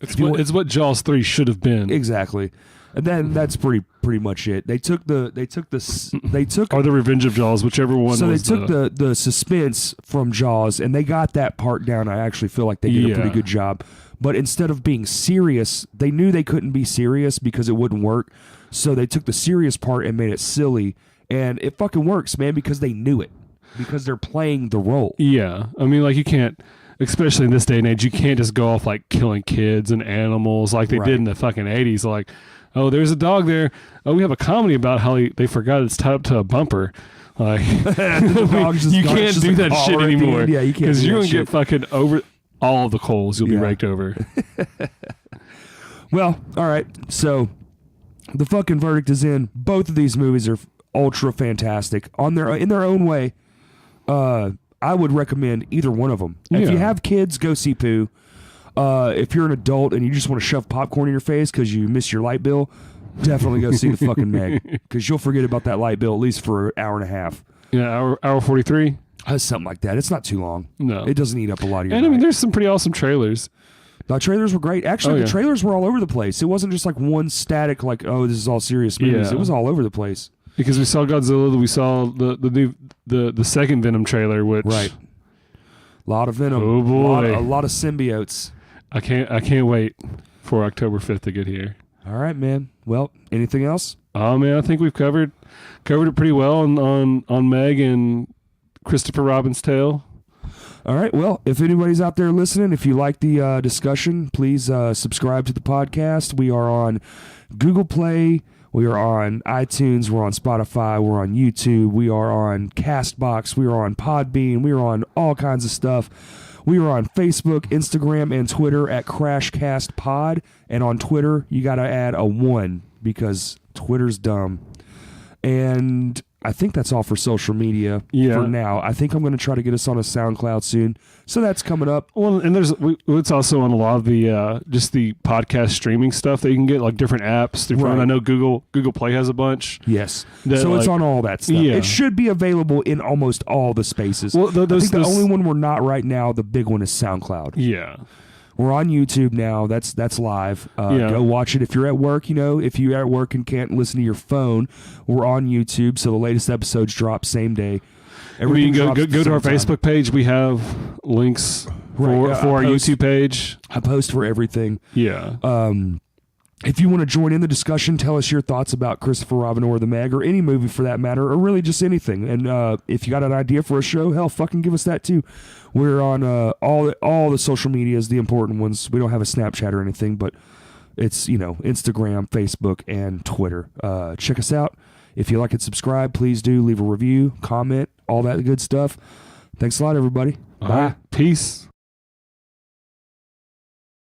it's what Jaws 3 should have been. Exactly. And then that's pretty much it. They took or the Revenge of Jaws, whichever one. So they took the suspense from Jaws, and they got that part down. I actually feel like they did a pretty good job. But instead of being serious, they knew they couldn't be serious because it wouldn't work. So they took the serious part and made it silly, and it fucking works, man, because they knew it. because they're playing the role. Yeah. I mean, like, you can't, especially in this day and age, you can't just go off like killing kids and animals like they did in the fucking 80s. Like, oh, there's a dog there. Oh, we have a comedy about how they forgot it's tied up to a bumper. Like, you can't do that shit anymore. Yeah, you can't. Because you're going to get fucking over all of the coals. You'll be raked over. Well, all right. So the fucking verdict is in. Both of these movies are ultra fantastic in their own way. I would recommend either one of them. If you have kids, go see Pooh. If you're an adult and you just want to shove popcorn in your face because you miss your light bill, definitely go see the fucking Meg, because you'll forget about that light bill at least for an hour and a half. Yeah, hour 43. Something like that. It's not too long. No, it doesn't eat up a lot of your. And night. I mean, there's some pretty awesome trailers. The trailers were great. Actually, the trailers were all over the place. It wasn't just like one static, like, oh, this is all serious movies. It was all over the place. Because we saw Godzilla, we saw the second Venom trailer, which a lot of Venom. Oh boy, a lot of symbiotes. I can't wait for October 5th to get here. All right, man. Well, anything else? Oh man, I think we've covered it pretty well on Meg and Christopher Robin's Tale. All right. Well, if anybody's out there listening, if you like the discussion, please subscribe to the podcast. We are on Google Play. We are on iTunes. We're on Spotify. We're on YouTube. We are on CastBox. We are on Podbean. We are on all kinds of stuff. We are on Facebook, Instagram, and Twitter at CrashCastPod. And on Twitter, you got to add a 1 because Twitter's dumb. And I think that's all for social media for now. I think I'm going to try to get us on a SoundCloud soon. So that's coming up. Well, and it's also on a lot of the just the podcast streaming stuff that you can get, like different apps through phone. I know Google Play has a bunch. Yes. So it's on all that stuff. It should be available in almost all the spaces. Well, I think the only one we're not right now, the big one, is SoundCloud. Yeah. We're on YouTube now. That's live. Go watch it if you're at work. If you're at work and can't listen to your phone, we're on YouTube. So the latest episodes drop same day. You go to our Facebook page. We have links for our YouTube page. I post for everything. Yeah. If you want to join in the discussion, tell us your thoughts about Christopher Robin or the Meg, or any movie for that matter, or really just anything. And if you got an idea for a show, hell, fucking give us that too. We're on all the social medias, the important ones. We don't have a Snapchat or anything, but it's Instagram, Facebook, and Twitter. Check us out. If you like it, subscribe. Please do leave a review, comment, all that good stuff. Thanks a lot, everybody. Bye. Peace.